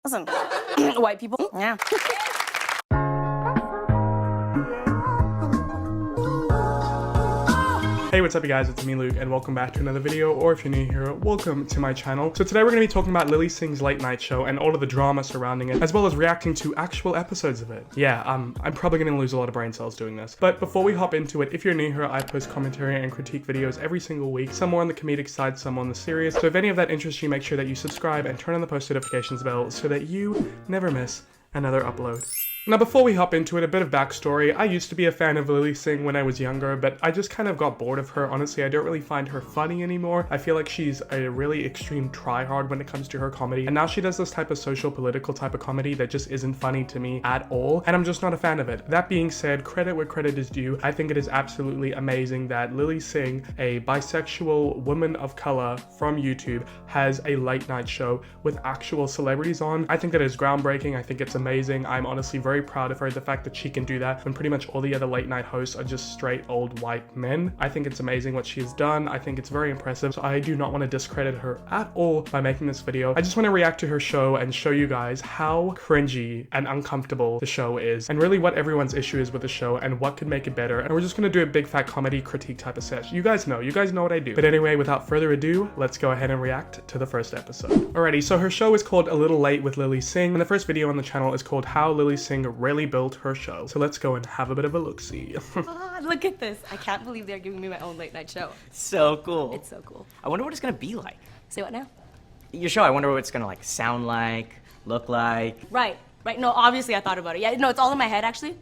Listen, white people, yeah. Hey, what's up you guys, it's me Luke and welcome back to another video, or if you're new here, welcome to my channel. So today we're going to be talking about Lilly Singh's late night show and all of the drama surrounding it, as well as reacting to actual episodes of it. Yeah, I'm probably going to lose a lot of brain cells doing this. But before we hop into it, if you're new here, I post commentary and critique videos every single week, some more on the comedic side, some on the serious. So if any of that interests you, make sure that you subscribe and turn on the post notifications bell so that you never miss another upload. Now before we hop into it, a bit of backstory. I used to be a fan of Lilly Singh when I was younger, but I just kind of got bored of her. Honestly, I don't really find her funny anymore. I feel like she's a really extreme tryhard when it comes to her comedy. And now she does this type of social political type of comedy that just isn't funny to me at all. And I'm just not a fan of it. That being said, credit where credit is due. I think it is absolutely amazing that Lilly Singh, a bisexual woman of color from YouTube, has a late night show with actual celebrities on. I think that is groundbreaking. I think it's amazing. I'm honestly very proud of her, the fact that she can do that when pretty much all the other late night hosts are just straight old white men. I think it's amazing what she has done. I think it's very impressive, so I do not want to discredit her at all by making this video. I just want to react to her show and show you guys how cringy and uncomfortable the show is, and really what everyone's issue is with the show and what could make it better. And we're just going to do a big fat comedy critique type of session. You guys know what I do. But anyway, without further ado, let's go ahead and react to the first episode. Alrighty, so her show is called A Little Late with Lilly Singh, and the first video on the channel is called How Lilly Singh Really Built Her Show. So let's go and have a bit of a look-see. Look at this. I can't believe they're giving me my own late night show. So cool. It's so cool. I wonder what it's gonna be like. Say what now? Your show, I wonder what it's gonna like sound like, look like. Right. No, obviously I thought about it. Yeah, no, it's all in my head actually.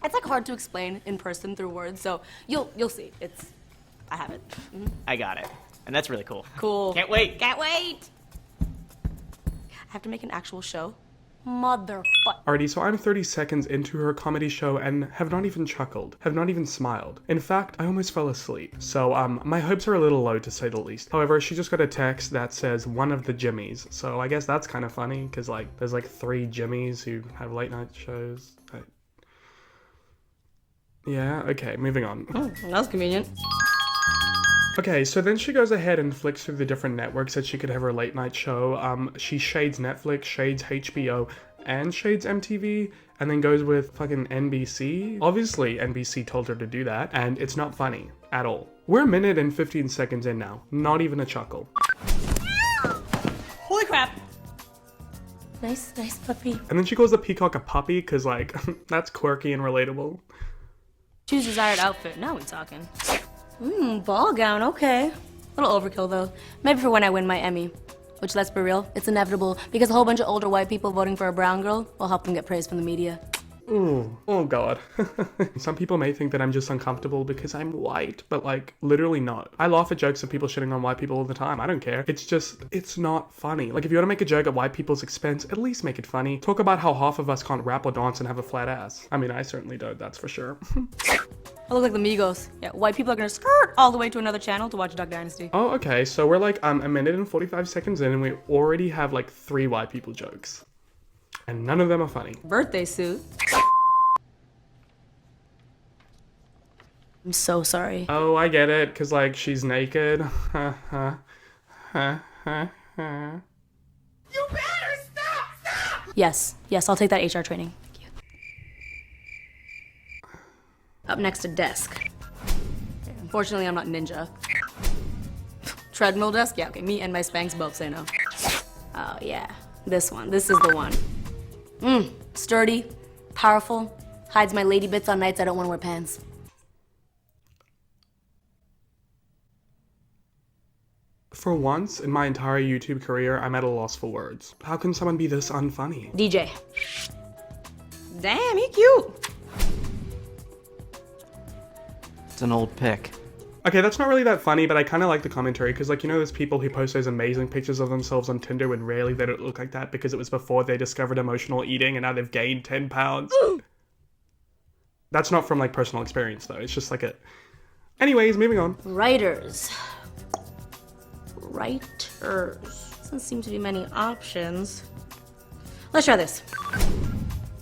It's like hard to explain in person through words, so you'll see. I have it. Mm-hmm. I got it. And that's really cool. Cool. Can't wait. Can't wait. I have to make an actual show. Motherfucker. Alrighty, so I'm 30 seconds into her comedy show and have not even chuckled, have not even smiled. In fact, I almost fell asleep. So, my hopes are a little low to say the least. However, she just got a text that says one of the Jimmys. So I guess that's kind of funny, because like, there's like 3 Jimmys who have late night shows. Yeah, okay, moving on. Oh, that was convenient. Okay, so then she goes ahead and flicks through the different networks that she could have her late night show. She shades Netflix, shades HBO, and shades MTV, and then goes with fucking NBC. Obviously, NBC told her to do that, and it's not funny at all. We're a minute and 15 seconds in now. Not even a chuckle. Holy crap. Nice puppy. And then she calls the peacock a puppy, because like, that's quirky and relatable. Choose desired outfit. Now we're talking. Ball gown, okay. A little overkill though. Maybe for when I win my Emmy. Which, let's be real, it's inevitable because a whole bunch of older white people voting for a brown girl will help them get praise from the media. Oh god. Some people may think that I'm just uncomfortable because I'm white, but like, literally not. I laugh at jokes of people shitting on white people all the time. I don't care. It's not funny. Like, if you want to make a joke at white people's expense, at least make it funny. Talk about how half of us can't rap or dance and have a flat ass. I mean, I certainly don't, that's for sure. I look like the Migos. Yeah, white people are gonna skirt all the way to another channel to watch Duck Dynasty. Oh, okay, so we're like a minute and 45 seconds in and we already have like 3 white people jokes. And none of them are funny. Birthday suit. I'm so sorry. Oh, I get it, cause like she's naked. You better stop! Yes, I'll take that HR training. Thank you. Up next, a desk. Unfortunately, I'm not ninja. Treadmill desk? Yeah, okay, me and my Spanx both say no. Oh yeah, this one. This is the one. Sturdy, powerful, hides my lady bits on nights I don't want to wear pants. For once in my entire YouTube career, I'm at a loss for words. How can someone be this unfunny? DJ. Damn, he cute. It's an old pic. Okay, that's not really that funny, but I kind of like the commentary, because like, you know, there's people who post those amazing pictures of themselves on Tinder when rarely they don't look like that because it was before they discovered emotional eating and now they've gained 10 pounds. That's not from like personal experience though, it's just like a... Anyways, moving on. Writers. Doesn't seem to be many options. Let's try this.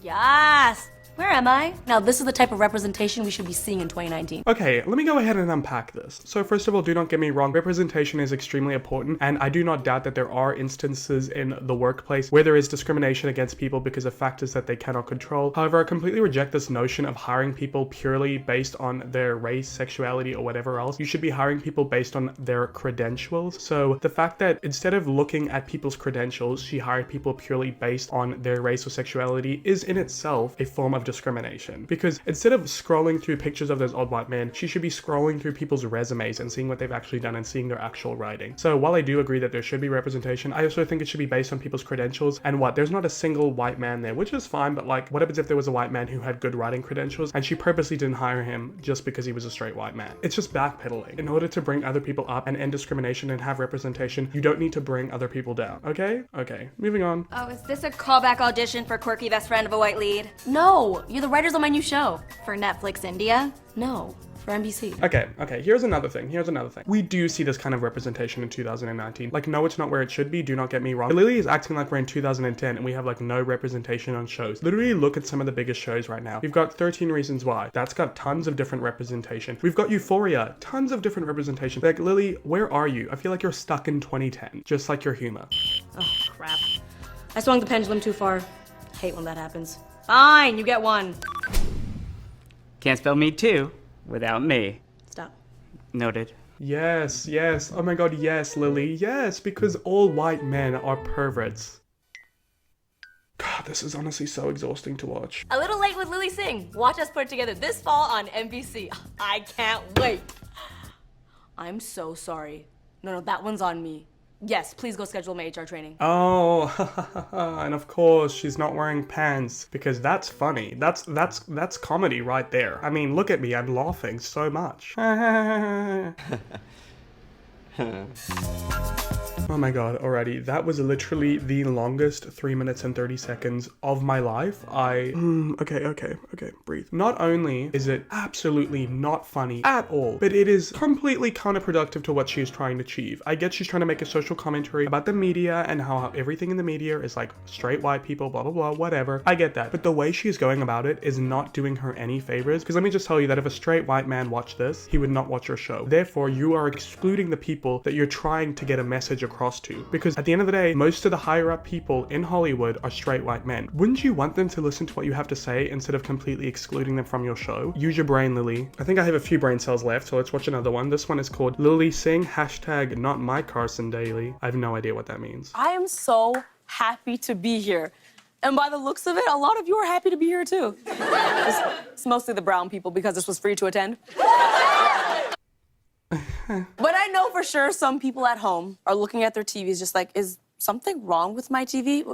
Yes! Where am I? Now, this is the type of representation we should be seeing in 2019. Okay, let me go ahead and unpack this. So first of all, do not get me wrong, representation is extremely important, and I do not doubt that there are instances in the workplace where there is discrimination against people because of factors that they cannot control. However, I completely reject this notion of hiring people purely based on their race, sexuality, or whatever else. You should be hiring people based on their credentials. So the fact that instead of looking at people's credentials, she hired people purely based on their race or sexuality is in itself a form of discrimination. Because instead of scrolling through pictures of those old white men, she should be scrolling through people's resumes and seeing what they've actually done and seeing their actual writing. So while I do agree that there should be representation, I also think it should be based on people's credentials. And there's not a single white man there, which is fine, but like, what happens if there was a white man who had good writing credentials and she purposely didn't hire him just because he was a straight white man? It's just backpedaling. In order to bring other people up and end discrimination and have representation, you don't need to bring other people down, okay? Okay, moving on. Oh, is this a callback audition for Quirky Best Friend of a White Lead? No, you're the writers on my new show. For Netflix India? No, for NBC. Okay, here's another thing. We do see this kind of representation in 2019. Like, no, it's not where it should be, do not get me wrong. Lily is acting like we're in 2010 and we have like no representation on shows. Literally look at some of the biggest shows right now. We've got 13 Reasons Why. That's got tons of different representation. We've got Euphoria, tons of different representation. Like, Lily, where are you? I feel like you're stuck in 2010, just like your humor. Oh, crap. I swung the pendulum too far. Hate when that happens. Fine, you get one. Can't spell me too without me. Stop. Noted. Yes, oh my god, yes, Lily, yes, because all white men are perverts. God, this is honestly so exhausting to watch. A Little Late with Lilly Singh. Watch us put it together this fall on NBC. I can't wait. I'm so sorry. No, that one's on me. Yes, please go schedule my HR training. Oh, and of course she's not wearing pants because that's funny. That's comedy right there. I mean, look at me, I'm laughing so much. Oh my god, already. That was literally the longest 3 minutes and 30 seconds of my life. Okay, breathe. Not only is it absolutely not funny at all, but it is completely counterproductive to what she is trying to achieve. I get she's trying to make a social commentary about the media and how everything in the media is like straight white people, blah, blah, blah, whatever. I get that. But the way she's going about it is not doing her any favors. Because let me just tell you that if a straight white man watched this, he would not watch your show. Therefore, you are excluding the people that you're trying to get a message across to, because at the end of the day, most of the higher up people in Hollywood are straight white men. Wouldn't you want them to listen to what you have to say instead of completely excluding them from your show? Use your brain, Lily. I think I have a few brain cells left, so let's watch another one. This one is called Lilly Singh, hashtag not my Carson Daily. I have no idea what that means. I am so happy to be here. And by the looks of it, a lot of you are happy to be here too. It's mostly the brown people because this was free to attend. But I know for sure some people at home are looking at their TVs just like, is something wrong with my TV?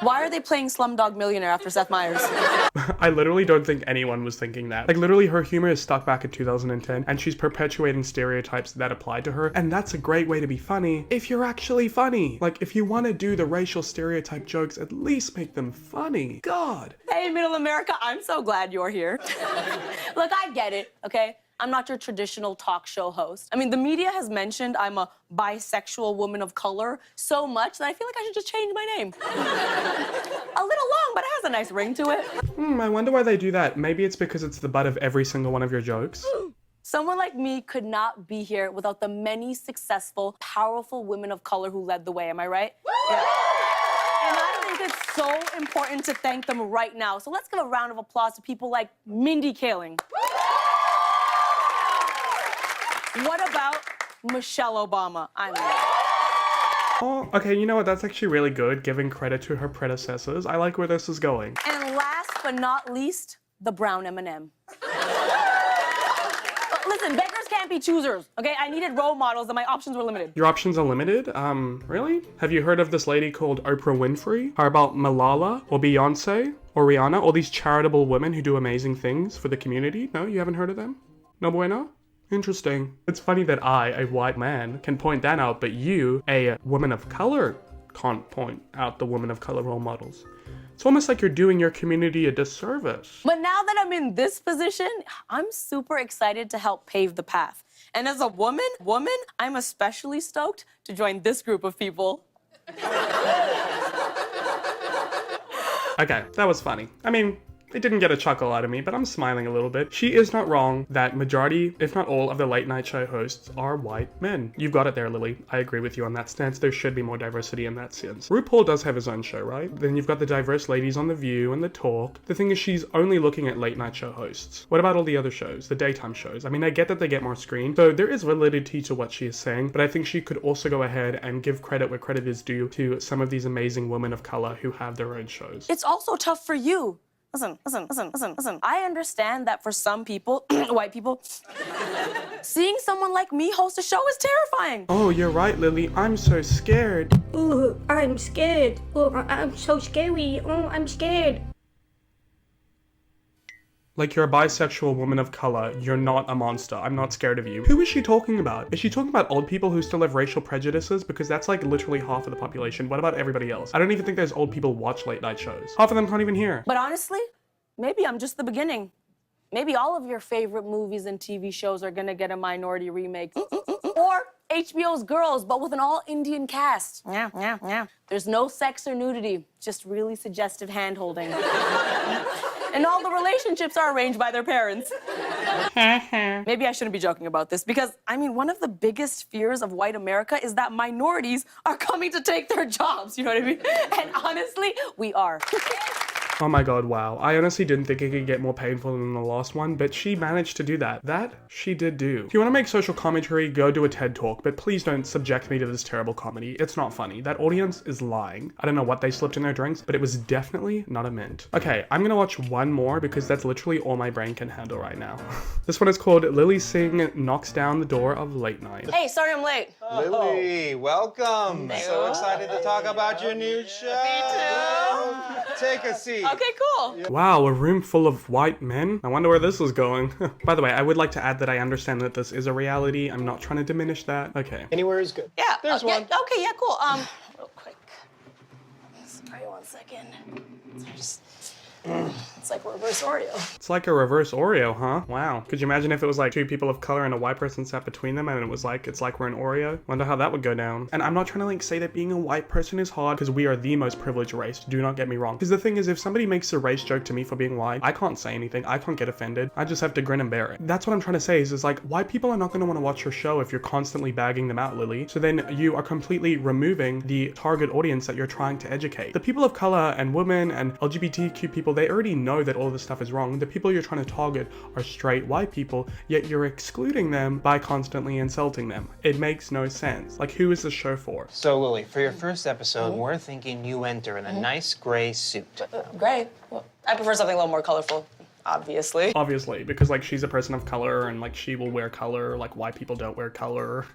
Why are they playing Slumdog Millionaire after Seth Meyers? I literally don't think anyone was thinking that. Like, literally, her humor is stuck back in 2010, and she's perpetuating stereotypes that apply to her, and that's a great way to be funny if you're actually funny. Like, if you want to do the racial stereotype jokes, at least make them funny. God. Hey, Middle America, I'm so glad you're here. Look, I get it, okay? I'm not your traditional talk show host. I mean, the media has mentioned I'm a bisexual woman of color so much that I feel like I should just change my name. A little long, but it has a nice ring to it. I wonder why they do that. Maybe it's because it's the butt of every single one of your jokes. Someone like me could not be here without the many successful, powerful women of color who led the way, am I right? Yeah. And I think it's so important to thank them right now. So let's give a round of applause to people like Mindy Kaling. What about Michelle Obama? I mean... Oh, okay, you know what? That's actually really good, giving credit to her predecessors. I like where this is going. And last but not least, the brown M&M. Listen, beggars can't be choosers, okay? I needed role models and my options were limited. Your options are limited? Really? Have you heard of this lady called Oprah Winfrey? Or about Malala or Beyonce or Rihanna? All these charitable women who do amazing things for the community? No, you haven't heard of them? No bueno? Interesting. It's funny that I, a white man, can point that out, but you, a woman of color, can't point out the women of color role models. It's almost like you're doing your community a disservice. But now that I'm in this position, I'm super excited to help pave the path. And as a woman, I'm especially stoked to join this group of people. Okay, that was funny. I mean, It didn't get a chuckle out of me, but I'm smiling a little bit. She is not wrong that majority, if not all, of the late night show hosts are white men. You've got it there, Lily. I agree with you on that stance. There should be more diversity in that sense. RuPaul does have his own show, right? Then you've got the diverse ladies on The View and The Talk. The thing is, she's only looking at late night show hosts. What about all the other shows, the daytime shows? I mean, I get that they get more screen, so there is validity to what she is saying, but I think she could also go ahead and give credit where credit is due to some of these amazing women of color who have their own shows. It's also tough for you. Listen. I understand that for some people, white people, seeing someone like me host a show is terrifying. Oh, you're right, Lily. I'm so scared. Ooh, I'm scared. Oh, I'm so scary. Oh, I'm scared. Like, you're a bisexual woman of color. You're not a monster. I'm not scared of you. Who is she talking about? Is she talking about old people who still have racial prejudices? Because that's like literally half of the population. What about everybody else? I don't even think those old people watch late night shows. Half of them can't even hear. But honestly, maybe I'm just the beginning. Maybe all of your favorite movies and TV shows are gonna get a minority remake. Or HBO's Girls, but with an all-Indian cast. Yeah. There's no sex or nudity, just really suggestive hand-holding. And all the relationships are arranged by their parents. Maybe I shouldn't be joking about this because, I mean, one of the biggest fears of white America is that minorities are coming to take their jobs, you know what I mean? And honestly, we are. Oh my god, wow. I honestly didn't think it could get more painful than the last one, but she managed to do that. That she did do. If you want to make social commentary, go do a TED Talk, but please don't subject me to this terrible comedy. It's not funny. That audience is lying. I don't know what they slipped in their drinks, but it was definitely not a mint. Okay, I'm gonna watch one more because that's literally all my brain can handle right now. This one is called Lilly Singh Knocks Down the Door of Late Night. Hey, sorry I'm late. Lily, welcome. So excited to talk about your new show. Me too. Take a seat. Okay, cool. Wow, a room full of white men? I wonder where this is going. By the way, I would like to add that I understand that this is a reality. I'm not trying to diminish that. Okay. Anywhere is good. Yeah, There's one. Yeah, okay, yeah, cool. Real quick. Sorry, 1 second. It's like reverse Oreo. It's like a reverse Oreo, huh? Wow. Could you imagine if it was like two people of color and a white person sat between them and it was like, it's like we're an Oreo? Wonder how that would go down. And I'm not trying to like say that being a white person is hard because we are the most privileged race. Do not get me wrong. Because the thing is, if somebody makes a race joke to me for being white, I can't say anything. I can't get offended. I just have to grin and bear it. That's what I'm trying to say is like, white people are not going to want to watch your show if you're constantly bagging them out, Lily. So then you are completely removing the target audience that you're trying to educate. The people of color and women and LGBTQ people, they already know that all this stuff is wrong. The people you're trying to target are straight white people, yet you're excluding them by constantly insulting them. It makes no sense. Like, who is the show for? So, Lily, for your first episode, we're thinking you enter in a nice gray suit. Gray? Well, I prefer something a little more colorful, obviously. Obviously, because like she's a person of color and like she will wear color, like white people don't wear color.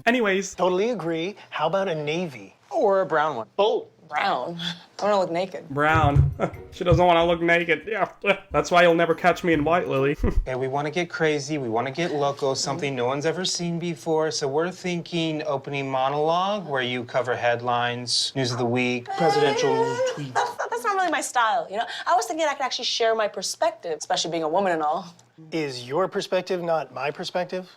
Anyways. Totally agree. How about a navy? Or a brown one. Both. Brown. I want to look naked. Brown. She doesn't want to look naked. Yeah. That's why you'll never catch me in white, Lily. Okay, we want to get crazy. We want to get loco, something no one's ever seen before. So we're thinking opening monologue where you cover headlines, news of the week, presidential tweets. That's not really my style, you know? I was thinking I could actually share my perspective, especially being a woman and all. Is your perspective not my perspective?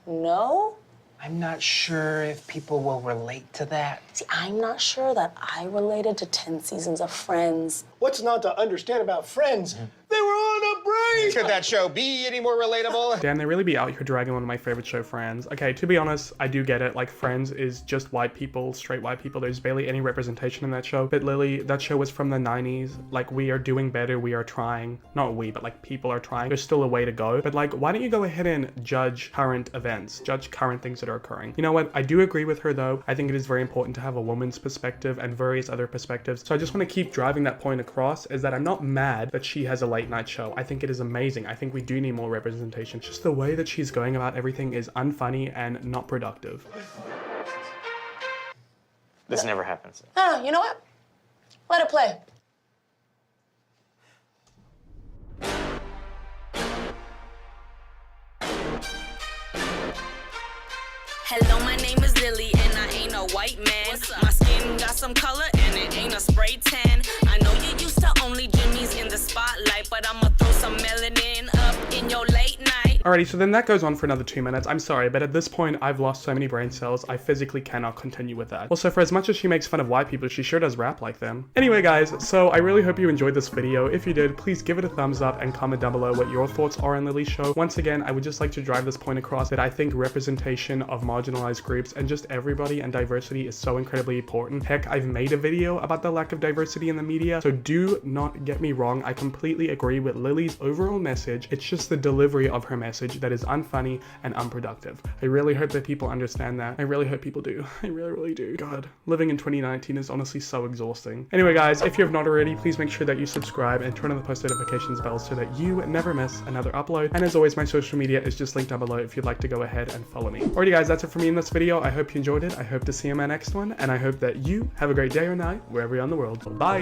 No? I'm not sure if people will relate to that. See, I'm not sure that I related to 10 seasons of Friends. What's not to understand about Friends? They were on a break! Could that show be any more relatable? Damn, they really be out here dragging one of my favorite show, Friends. Okay, to be honest, I do get it. Like, Friends is just white people, straight white people. There's barely any representation in that show. But Lily, that show was from the 90s. Like, we are doing better. We are trying. Not we, but like people are trying. There's still a way to go. But like, why don't you go ahead and judge current events? Judge current things that are occurring. You know what? I do agree with her though. I think it is very important to have a woman's perspective and various other perspectives. So I just want to keep driving that point across is that I'm not mad that she has a late night show. I think it is amazing. I think we do need more representation. Just the way that she's going about everything is unfunny and not productive. This never happens. Oh, you know what? Let it play. Hello, my name is Lily, and I ain't a white man. My skin got some color, and it ain't a spray tan. I know you used to only Jimmy's in the spotlight, but I'ma throw some melanin up in your late night. Alrighty, so then that goes on for another 2 minutes. I'm sorry, but at this point, I've lost so many brain cells, I physically cannot continue with that. Also, for as much as she makes fun of white people, she sure does rap like them. Anyway, guys, so I really hope you enjoyed this video. If you did, please give it a thumbs up and comment down below what your thoughts are on Lilly's show. Once again, I would just like to drive this point across that I think representation of marginalized groups and just everybody and diversity is so incredibly important. Heck, I've made a video about the lack of diversity in the media, so do not get me wrong. I completely agree with Lilly's overall message. It's just the delivery of her message that is unfunny and unproductive. I really hope that people understand that. I really hope people do. I really, really do. God, living in 2019 is honestly so exhausting. Anyway, guys, if you have not already, please make sure that you subscribe and turn on the post notifications bell so that you never miss another upload. And as always, my social media is just linked down below if you'd like to go ahead and follow me. Alrighty, guys, that's it for me in this video. I hope you enjoyed it. I hope to see you in my next one, and I hope that you have a great day or night wherever you're in the world. Bye.